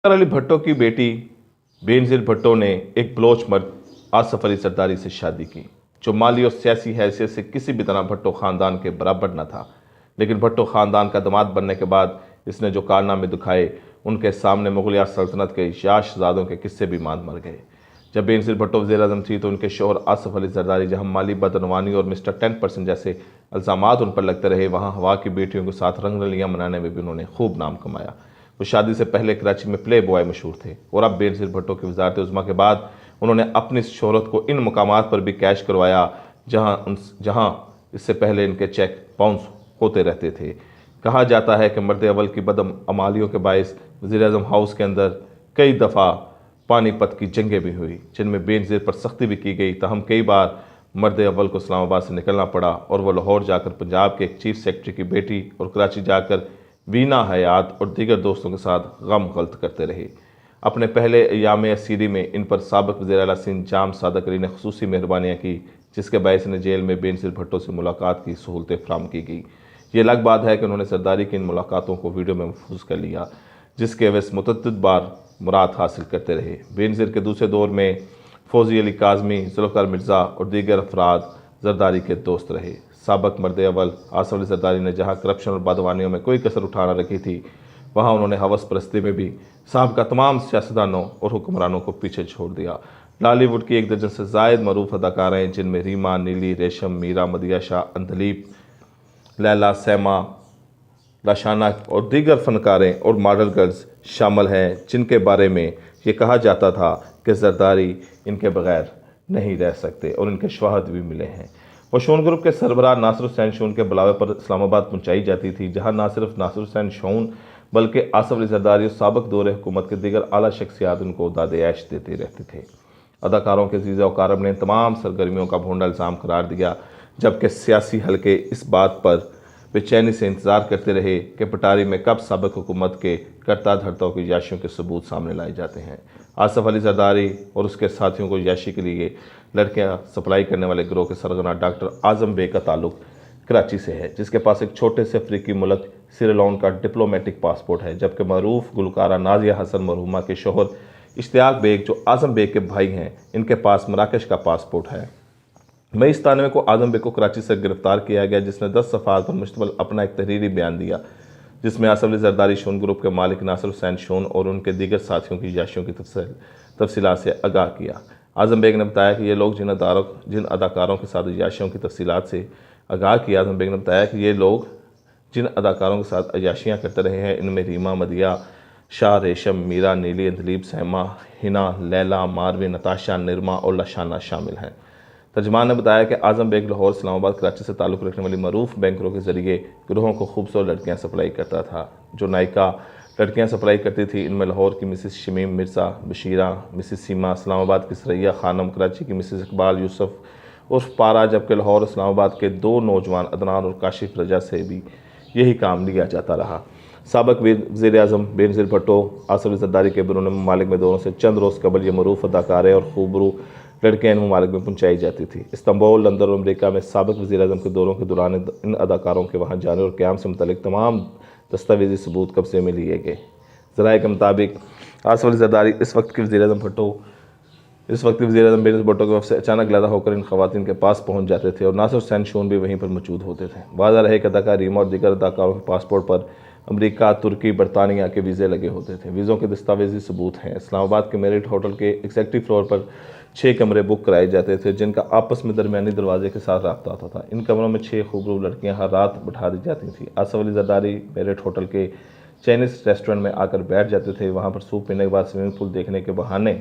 अली भट्टो की बेटी बेनज़ीर भट्टो ने एक बलोच मर्द आसफ अली जरदारी से शादी की, जो माली और सियासी हैसियत से किसी भी तरह भट्टो ख़ानदान के बराबर न था। लेकिन भट्टो ख़ानदान का दामाद बनने के बाद इसने जो कारनामे दिखाए, उनके सामने मुगलिया सल्तनत के याशजादों के किस्से भी मान मर गए। जब बेनज़ीर भट्टो वज़ीर-ए-आज़म थी तो उनके शौहर आसफ अली जरदारी जहाँ माली बदनवानी और मिस्टर 10% जैसे इल्ज़ामात उन पर लगते रहे, वहाँ हवा की बेटियों के साथ रंगरलियाँ मनाने में भी उन्होंने खूब नाम कमाया। वो शादी से पहले कराची में प्ले बॉय मशहूर थे और अब बेनज़ीर भट्टो की वज़ारत उज़्मा के बाद उन्होंने अपनी शोहरत को इन मकामात पर भी कैश करवाया जहाँ इससे पहले इनके चेक बाउंस होते रहते थे। कहा जाता है कि मर्द अव्वल की बदअमालियों के बायस वज़ीर-ए-आज़म हाउस के अंदर कई दफ़ा पानीपत की जंगें भी हुई, जिनमें बेनज़ीर पर सख्ती भी की गई। तहम कई बार मर्द अव्वल को इस्लामाबाद से निकलना पड़ा और वह लाहौर जाकर पंजाब के एक चीफ सेक्रेटरी की बेटी और कराची जाकर वीना हयात और दीगर दोस्तों के साथ गम गलत करते रहे। अपने पहले अयाम असीरी में इन पर साबिक़ वज़ीर आला सिंध जाम सादक अली ने खुसूसी मेहरबानियाँ की, जिसके बायस इन्हें जेल में बेनज़ीर भट्टो से मुलाकात की सहूलतें फराहम की गई। ये अलग बात है कि उन्होंने जरदारी की इन मुलाकातों को वीडियो में महफूज कर लिया, जिसके वह मुतअद्दिद बार मुराद हासिल करते रहे। बेनज़ीर के दूसरे दौर में फौजी अली काज़मी, ज़ुल्फ़िकार मिर्ज़ा और दीगर अफराद जरदारी के दोस्त रहे। साबिक़ मर्द अव्वल आसफ अली जरदारी ने जहाँ करप्शन और बदवानियों में कोई कसर उठाना रखी थी, वहाँ उन्होंने हवस परस्ती में भी साबिक़ा तमाम सियासतदानों और हुक्मरानों को पीछे छोड़ दिया। बॉलीवुड की एक दर्जन से ज़ायद मरूफ अदाकाराएँ, जिनमें रीमा, नीली, रेशम, मीरा, मदिया शाह, अंदलीब, लैला, सैमा, लाशाना और दीगर फ़नकारें और मॉडल गर्ल्स शामिल हैं, जिनके बारे में ये कहा जाता था कि जरदारी इनके बग़ैर नहीं रह सकते और इनके शवाहद भी मिले हैं। वो शोन ग्रुप के सरबराह नासिर हुसैन शोन के बुलावे पर इस्लामाबाद पहुँचाई जाती थी, जहाँ ना सिर्फ नासिर हुसैन शोन बल्कि आसफ अली जरदारी और साबिक़ दौर हुकूमत के दीगर आला शख्सियात उनको दाद ऐश देते रहते थे। अदाकारों के जीज़ा वकारब ने तमाम सरगर्मियों का भोंडा इल्ज़ाम करार दिया, जबकि सियासी हलके इस बात पर बेचैनी से इंतज़ार करते रहे कि पटारी में कब साबिक़ हुकूमत के करता धरताओं की याशियों के सबूत सामने लाए जाते हैं। आसफ अली जरदारी और उसके साथियों को याशी के लिए लड़कियां सप्लाई करने वाले गिरोह के सरगना डॉक्टर आज़म बेग का ताल्लुक कराची से है, जिसके पास एक छोटे से अफ्रीकी मुल्क सिरेलॉन का डिप्लोमेटिक पासपोर्ट है, जबकि मरूफ गुलकारा नाजिया हसन मरहुमा के शोहर इश्तियाक बेग, जो आज़म बेग के भाई हैं, इनके पास मराकश का पासपोर्ट है। मई 97 को आज़म बेग को कराची से गिरफ्तार किया गया, जिसने 10 सफ़ात पर मुश्तमिल अपना एक तहरीरी बयान दिया, जिसमें आसफ अली जरदारी शोन ग्रुप के मालिक नासिर हुसैन शोन और उनके दीगर साथियों की याशियों की तफसीलात से आगाह किया। आज़म बेग ने बताया कि ये लोग जिन अदाकारों के साथ अयाशियों की तफसीलात से आगाह किया, आज़म बेग ने बताया कि ये लोग जिन अदाकारों के साथ अयाशियाँ करते रहे हैं, इनमें रीमा, मदिया शाह, रेशम, मीरा, नीली, अंदलीब, सहमा, हिना, लैला, मारवी, नताशा, निरमा और लशाना शामिल हैं। तर्जमान ने बताया कि आज़म बेग लाहौर, इस्लामाबाद, कराची से ताल्लुक़ रखने वाली मरूफ बैंकरों के ज़रिए गिरोहों को खूबसूरत लड़कियाँ सप्लाई करता था। जो नायिका लड़कियां सप्लाई करती थी, इनमें लाहौर की मिसिस शमीम मिर्ज़ा, बशीरा, मिसिस सीमा, इस्लामाबाद की सरैया खानम, कराची की मिसिस इकबाल यूसुफ उर्फ पारा, जबकि लाहौर इस्लामाबाद के 2 नौजवान अदनान और काशिफ रजा से भी यही काम लिया जाता रहा। साबिक़ वज़ीर-ए-आज़म बेनज़ीर भट्टो आसफ अली जरदारी के बैरून ममालिक में दौरों से चंद रोज़ कबल ये मरूफ अदाकारें और खूबरू लड़कियाँ इन ममालिक में पहुँचाई जाती थी। इस्तांबुल, लंदन और अमरीका में साबिक़ वज़ीर-ए-आज़म के दौरों के दौरान इन अदाकारों के वहाँ जाने और क़याम से मुतल्लिक़ तमाम दस्तावेज़ी सबूत कब्ज़े में लिए गए। ज़राए के मुताबिक आसफ अली जरदारी इस वक्त के वज़ीर-ए-आज़म बेनज़ीर भट्टो के वफ़द से अचानक लदा होकर इन ख़वातीन के पास पहुँच जाते थे और नासिर हुसैन शोन भी वहीं पर मौजूद होते थे। वाज़ा रहे कि अदाकार रीमा और दीगर अदाकारों के पासपोर्ट पर अमरीका, तुर्की, बरतानिया के वीज़े लगे होते थे। वीज़ों के दस्तावेज़ी सबूत हैं। इस्लामाबाद के मेरिट होटल के एग्जेक्टिव फ्लोर पर 6 कमरे बुक कराए जाते थे, जिनका आपस में दरमियानी दरवाजे के साथ रब्ता होता था। इन कमरों में 6 खूबरू लड़कियां हर रात बिठा दी जाती थीं। आसफ अली जरदारी मेरिट होटल के चाइनीज़ रेस्टोरेंट में आकर बैठ जाते थे। वहाँ पर सूप पीने के बाद स्विमिंग पूल देखने के बहाने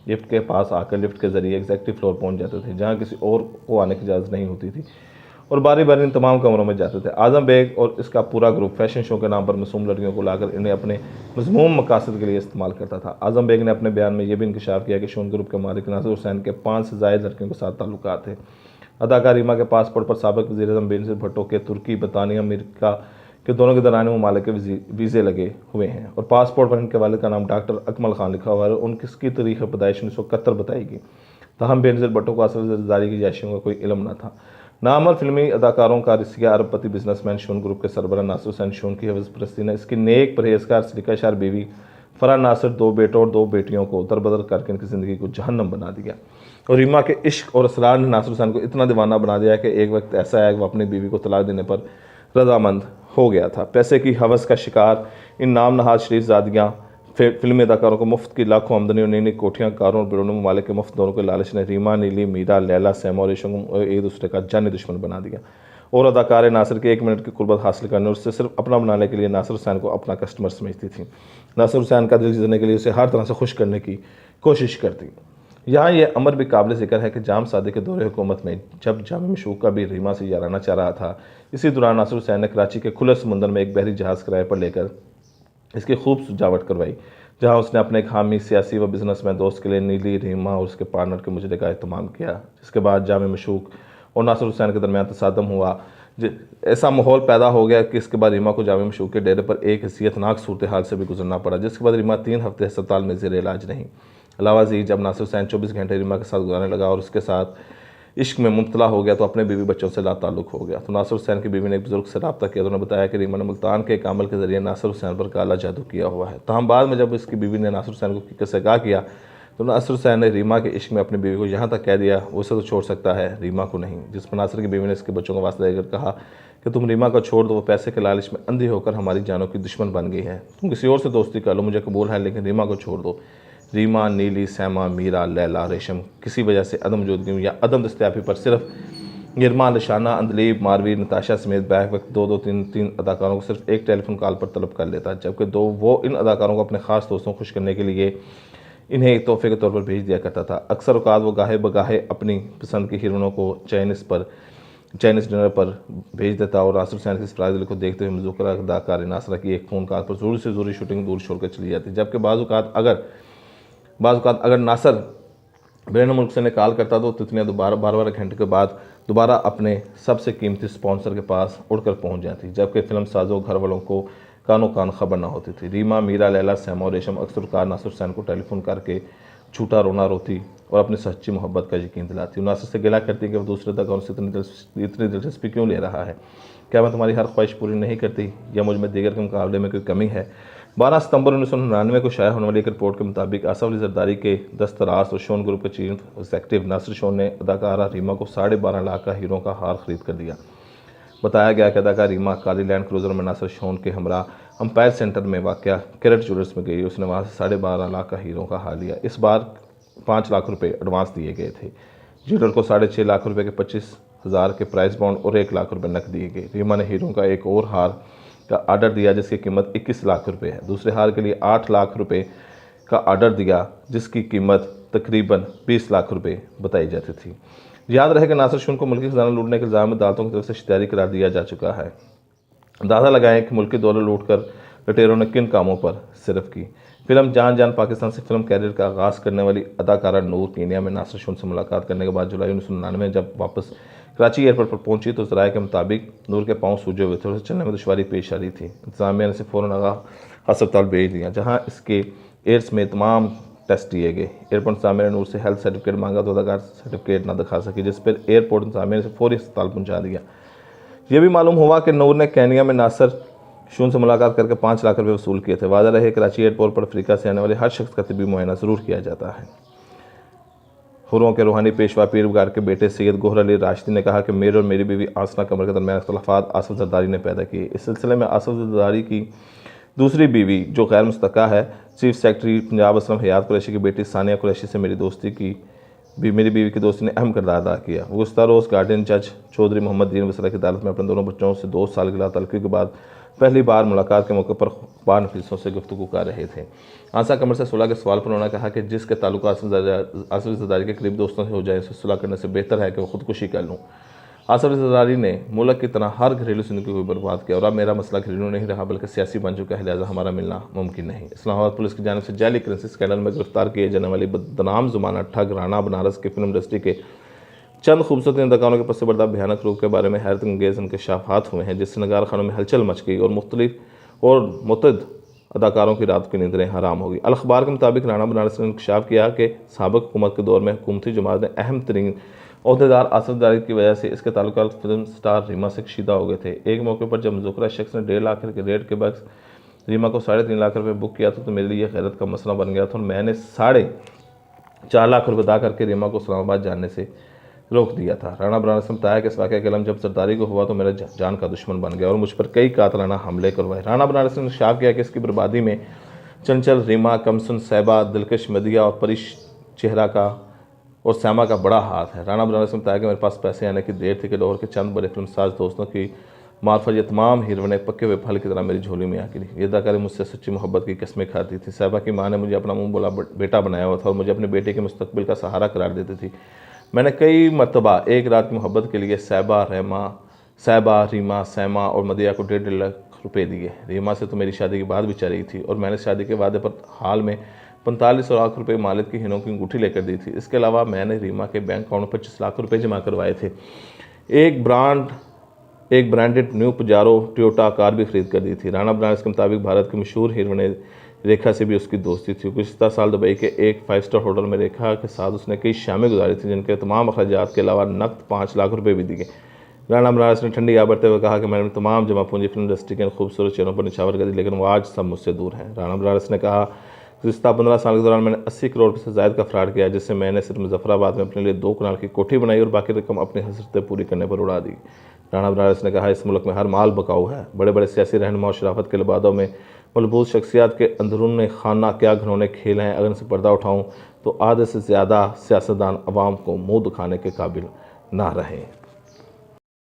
लिफ्ट के पास आकर लिफ्ट के ज़रिए एग्जेक्टिव फ्लोर पहुँच जाते थे, जहाँ किसी और को आने की इजाज़त नहीं होती थी, और बारी बारी इन तमाम कमरों में जाते थे। आज़म बेग और इसका पूरा ग्रुप फैशन शो के नाम पर मासूम लड़कियों को लाकर इन्हें अपने मज़मूम मकासद के लिए इस्तेमाल करता था। आज़म बेग ने अपने बयान में यह भी इंकशाफ किया कि शोन ग्रुप के मालिक नासिर हुसैन के 5 से ज़ायद लड़कियों के साथ ताल्लुकात थे। अदाकार रीमा के पासपोर्ट पर साबिक़ वज़ीर-ए-आज़म बेनज़ीर भट्टो के तुर्की, बरतानिया, अमेरिका के दोनों के दरानी ममालिक के वीज़े लगे हुए हैं और पासपोर्ट पर इनके वालिद का नाम डॉक्टर अकमल खान लिखा हुआ है और उनकी तारीख़ पैदाइश 1971 बताई गई। तहम बेनज़ीर भट्टो को आसफ अली जरदारी की याशियों का कोई इल्म न था। नामवर फिल्मी अदाकारों का रिसिया अरबपति बिजनेसमैन शोन ग्रुप के सरबराह नासिर हुसैन शोन की हवस परस्ती ने इसकी नेक परहेज़गार सलीकाशार बीवी फरहान नासिर 2 बेटों और 2 बेटियों को दरबदर करके इनकी ज़िंदगी को जहन्नम बना दिया। और रीमा के इश्क और असरार ने नासिर हुसैन को इतना दीवाना बना दिया कि एक वक्त ऐसा आया कि वो अपनी बीवी को तलाक देने पर रजामंद हो गया था। पैसे की हवस का शिकार इन नाम नहाज शरीफ ज़ादियाँ फिल्मी अदाकारों को मुफ्त की लाखों आमदनी और नई नई कोठियाँ, कारों और बैरून ममालिक के मुफ्त दौरों के लालच ने रीमा, नीली, मीरा, लैला, सैमा और रेशम को एक दूसरे का जानी दुश्मन बना दिया। और अदाकार नासिर के 1 मिनट की कुर्बत हासिल करने और उससे सिर्फ अपना बनाने के लिए नासिर हुसैन को अपना कस्टमर समझती थी। नासिर हुसैन का दिल जीतने के लिए उसे हर तरह से खुश करने की कोशिश करती। यहाँ यह अमर भी काबिल ज़िक्र है कि जाम सादिक के दौरे हुकूमत में जब जाम मशूक़ा भी रीमा से याराना चाह रहा था, इसी दौरान नासिर हुसैन ने कराची के खुले समुंदर में एक बहरी जहाज़ किराए पर लेकर इसकी खूब सजावट करवाई, जहाँ उसने अपने एक हामी सियासी व बिजनेसमैन दोस्त के लिए नीली, रीमा और उसके पार्टनर के मुजरे का एहतमाम किया। जिसके बाद जाम मशूक़ और नासिर हुसैन के दरमियान तसादम हुआ। ऐसा माहौल पैदा हो गया कि इसके बाद रीमा को जाम मशूक़ के डेरे पर एक हैसियतनाक सूरत हाल से भी गुजरना पड़ा, जिसके बाद रीमा 3 हफ्ते अस्पताल में ज़ेर इलाज रही। अलावा जी जब नासिर हुसैन 24 घंटे रीमा के साथ गुजारने लगा और उसके साथ इश्क में मुब्तला हो गया तो अपने बीवी बच्चों से लाताल्लुक़ हो गया। तो नासिर हुसैन की बीवी ने एक बुजुर्ग से रब्ता किया तो उन्होंने बताया कि रीमा ने मुल्तान के एक अमल के ज़रिए नासिर हुसैन पर काला जादू किया हुआ है। ताहम बाद में जब इसकी बीवी ने नासिर हुसैन को हकीकत से आगाह किया तो नासिर हुसैन ने रीमा के इश्क में अपनी बीवी को यहाँ तक कह दिया उसे तो छोड़ सकता है, रीमा को नहीं। जिस पर नासिर की बीवी ने इसके बच्चों का वास्ता देकर कहा कि तुम रीमा को छोड़ दो, वो पैसे के लालच में अंधी होकर हमारी जानों की दुश्मन बन गई है। तुम किसी और से दोस्ती कर लो, मुझे कबूल है, लेकिन रीमा को छोड़ दो। रीमा, नीली, सैमा, मीरा, लैला, रेशम किसी वजह से अदम मौजूदगी या अदम दस्तयाबी पर सिर्फ गिरमा, लशाना, अंदलीब, मारवी, नताशा समेत बैक वक्त 2-2-3 अदाकारों को सिर्फ एक टेलीफोन कॉल पर तलब कर लेता, जबकि वो इन अदाकारों को अपने ख़ास दोस्तों को खुश करने के लिए इन्हें एक तोहफे के तौर पर भेज दिया करता था। अक्सर औक़ात वो गाहे बगाहे अपनी पसंद की हीरोइनों को चाइनीज़ डिनर पर भेज देता और नासिर हुसैन की सरप्राइज़ दिल को देखते हुए मज़ूकरा अदाकार नासरा की एक फ़ोन कॉल पर ज़रूरी से ज़रूरी शूटिंग दूर छोड़कर चली जाती। जबकि बाज़ औक़ात अगर नासिर बैरून मुल्क से निकाल करता तो तितलियाँ 12 घंटे के बाद दोबारा अपने सबसे कीमती स्पॉन्सर के पास उड़कर पहुँच जाती, जबकि फिल्म साजों घर वालों को कानों कान खबर ना होती थी। रीमा, मीरा, लैला, सैमा और रेशम अक्सर कार नासिर हुसैन को टेलीफोन करके झूठा रोना रोती और अपनी सच्ची मोहब्बत का यकीन दिलाती। नासिर से गिला करती कि वह दूसरे तक से इतनी दिलचस्पी क्यों ले रहा है, क्या मैं तुम्हारी हर ख्वाहिश पूरी नहीं करती या मुझ में दीगर के मुकाबले में कोई कमी है। 12 सितंबर 1999 को शाया होने वाली एक रिपोर्ट के मुताबिक आसफ अली जरदारी के दस्तराज और शोन ग्रुप के चीफ एग्जीक्यूटिव नासिर शोन ने अदाकारा रीमा को 12.5 लाख का हीरो का हार खरीद कर दिया। बताया गया कि अदाकार रीमा काली लैंड क्रूज़र में नासिर शोन के हमरा अंपायर सेंटर में वाक़या कैरेट ज्वेलर्स में गई। उसने वहाँ से 12.5 लाख का हीरो का हार लिया। इस बार 5 लाख रुपये एडवांस दिए गए थे। ज्वेलर को 6.5 लाख रुपये के 25,000 के प्राइस बॉन्ड और 1 लाख रुपये नकद दिए गए। रीमा ने हीरो का एक और हार का आर्डर दिया जिसकी कीमत 21 लाख रुपये है। दूसरे हार के लिए 8 लाख रुपये का आर्डर दिया जिसकी कीमत तकरीबन 20 लाख रुपये बताई जाती थी। याद रहे कि नासिर शोन को मुल्की खजाना लूटने के इल्ज़ाम में अदालतों की तरफ से इश्तिहारी करार दिया जा चुका है। अंदाज़ा लगाएं कि मुल्की दौलत लूट कर लुटेरों ने किन कामों पर सिर्फ की। फिल्म जान जान पाकिस्तान से फिल्म कैरियर का आगाज़ करने वाली अदाकारा नूर कीनिया में नासिर शोन से मुलाकात करने के बाद जुलाई 1999 जब वापस कराची एयरपोर्ट पर पहुंची तो ज़राए के मुताबिक नूर के पाँव सूजे हुए थे और चलने में दुश्वारी पेश आ रही थी। इंतज़ामिया ने इसे फ़ौरन आगाह अस्पताल भेज दिया जहाँ इसके एड्स में तमाम टेस्ट दिए गए। एयरपोर्ट इंतज़ामिया ने नूर से हेल्थ सर्टिफिकेट मांगा तो अदाकार सर्टिफिकेट ना दिखा सकी, जिस पर एयरपोर्ट इंतज़ामिया ने फौरी अस्पताल पहुँचा दिया। यह भी मालूम हुआ कि नूर ने केनिया में नासिर शोन से मुलाकात करके 5 लाख रुपये वसूल किए थे। वादा रहे कराची एयरपोर्ट पर अफ्रीका से आने वाले हर शख्स का तिब्बी मुआयना ज़रूर किया जाता है। हुरों के रूहानी पेशवा पीर बुगार के बेटे सैयद गोहर अली राशिदी ने कहा कि मेरे और मेरी बीवी आसना कमर के दरमियान इख्तलाफात आसफ जरदारी ने पैदा किए। इस सिलसिले में आसफ जरदारी की दूसरी बीवी जो गैर मुस्तका है, चीफ सेक्रेटरी पंजाब असलम हयात कुरैशी की बेटी सानिया कुरैशी से मेरी बीवी की दोस्ती ने अहम किरदार अदा किया। गुज़श्ता रोज़ गार्डियन जज चौधरी मोहम्मद दीन वसरा की अदालत में अपने दोनों बच्चों से 2 साल की लातल्की के बाद पहली बार मुलाकात के मौके पर बानफीसों से गुफ्तगू कर रहे थे। आसा कमर से सुलह के सवाल पर उन्होंने कहा कि जिसके ताल्लुक आसफ जरदारी के करीब दोस्तों से हो जाए उसे सुलह करने से बेहतर है कि वो खुदकुशी कर लूँ। आसफ जरदारी ने मुल्क की तरह हर घरेलू ज़िंदगी को बर्बाद किया और अब मेरा मसला घरेलू नहीं रहा बल्कि सियासी बन चुका है, लिहाजा हमारा मिलना मुमकिन नहीं। इस्लामाबाद पुलिस की जानिब से जाली करेंसी स्कैंडल में गिरफ्तार किए जाने वाली बदनाम ज़ुबाना ठग राना बनारस के फिल्म इंडस्ट्री के चंद खूबसूरत अदाकारों के पस बर्दा भयानक रूप के बारे में हैरत अंगेज़ इंकशाफात हुए हैं, जिससे नगार खानों में हलचल मच गई और मुख्तलिफ और मुतअद्दिद अदाकारों की रात की नींदें हराम होगी। अल अखबार के मुताबिक राना बनारस ने इंकशाफ किया कि साबिक़ हुकूमत के दौर में हुकूमती जमात ने अहम तरीन अहदेदार आसफ जरदारी की वजह से इसके ताल्लुकात फिल्म स्टार रीमा से कशीदा हो गए थे। एक मौके पर जब मुज़क्किरा शख्स ने 1.5 लाख के रेट के बक्स रीमा को 3.5 लाख रुपए बुक किया था तो मेरे लिए गैरत का मसला बन गया था और मैंने 4.5 लाख रुपए अदा करके रीमा को इस्लामाबाद जाने से रोक दिया था। राणा बनारस ने बताया कि इस वाक़े का इल्म जब सरदारी को हुआ तो मेरा जान का दुश्मन बन गया और मुझ पर कई कातलाना हमले करवाए। राणा बनारस ने इंकशाफ किया कि इसकी बर्बादी में चंचल, रीमा, कमसन, सैबा, दिलकश मदिया और परिश चेहरा का और सैमा का बड़ा हाथ है। राणा बनारस ने बताया कि मेरे पास पैसे आने की देर थी कि लाहौर के चंद बड़े फिल्मसाज दोस्तों की मार्फत ये तमाम हीरोइनें पक्के हुए फल की तरह मेरी झोली में आ गिरी। ये अदाकारी मुझसे सच्ची मोहब्बत की कस्में खाती थी। सैबा की माँ ने मुझे अपना मुंह बोला बेटा बनाया हुआ था और मुझे अपने बेटे के मुस्तकबिल का सहारा करार देती थी। मैंने कई मरतबा एक रात की मोहब्बत के लिए सैबा, रीमा, सैमा और मदिया को 1.5 लाख रुपए दिए। रीमा से तो मेरी शादी की बात भी चल रही थी और मैंने शादी के वादे पर हाल में 45 लाख रुपए मालिक की हिनों की अंगूठी लेकर दी थी। इसके अलावा मैंने रीमा के बैंक अकाउंट में 25 लाख रुपए जमा करवाए थे। एक branded new Pajero Toyota car भी खरीद कर दी थी। राणा बनारस के मुताबिक भारत की मशहूर हीरोइन रेखा से भी उसकी दोस्ती थी। गुज़िश्ता साल दुबई के एक 5 स्टार होटल में रेखा के साथ उसने कई शामें गुजारी थी, जिनके तमाम अखराजात के अलावा नकद 5 लाख रुपए भी दिए। राणा बनारस ने ठंडी आ बढ़ते हुए कहा कि मैंने तमाम जमा पूंजी फिल्म इंडस्ट्री के खूबसूरत चेहरों पर निछावर कर दी, लेकिन वो आज सब मुझसे दूर हैं। राणा बनारस ने कहा, गुज़िश्ता 15 साल के दौरान मैंने 80 करोड़ से ज़ायद का फ्रॉड किया, जिससे मैंने सिर्फ मुजफ्फराबाद में अपने लिए 2 कनाल की कोठी बनाई और बाकी रकम अपनी हसरतें पूरी करने पर उड़ा दी। राणा बनारस ने कहा, इस मुल्क में हर माल बकाऊ है। बड़े बड़े सियासी रहनुमा और शराफत के लिबादों में मलबूस शख्सियात के अंदरून खाना क्या घिनौने खेल हैं। अगर इनसे पर्दा उठाऊँ तो आधे से ज़्यादा सियासतदान अवाम को मुँह दिखाने के काबिल ना रहें।